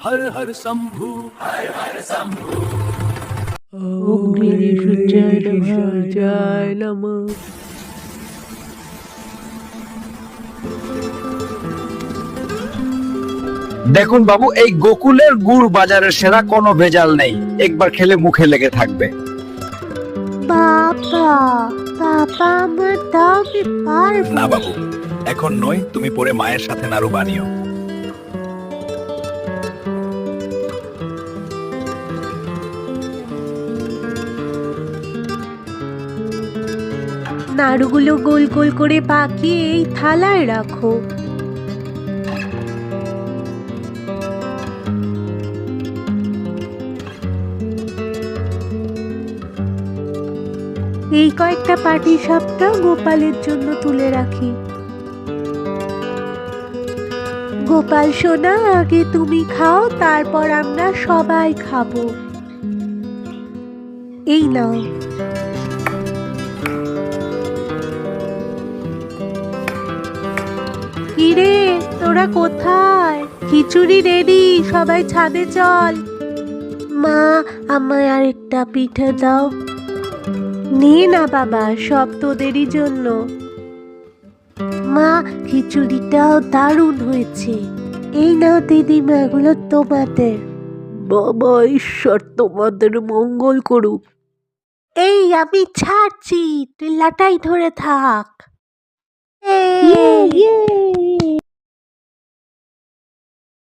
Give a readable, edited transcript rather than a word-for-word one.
हर हर शंभू हर हर शंभू। ওম গিরিশুচায় জয় নমঃ। দেখুন বাবু, এই গোকুলের গুড় বাজারের সেরা, কোনো ভেজাল নেই। একবার খেলে মুখে লেগে থাকবে। বাবা বাবা আমার দাও, আমি পারবো না বাবু, এখন নয়, তুমি পরে মায়ের সাথে নাড়ু বানিও। নাড়ুগুলো গোল গোল করে পাকিয়ে এই থালায় রাখো। এই কয়েকটা পাটিসাপটা গোপালের জন্য তুলে রাখি। গোপাল সোনা, আগে তুমি খাও, তারপর আমরা সবাই খাবো। এই নাও। কিরে, তোরা কোথায়? খিচুড়ি রেডি, সবাই ছাদে চল। মা, আমায় আরেকটা পিঠে দাও। নে না বাবা, সব তোদেরই জন্য। মা, খিচুড়িটাও দারুণ হয়েছে। এই নাও দিদিমা, এগুলো তোমাদের। বাবা, ঈশ্বর তোমাদের মঙ্গল করুক। এই আমি ছাড়ছি, তুই লাটাই ধরে থাক। ইয়ে, ইয়ে।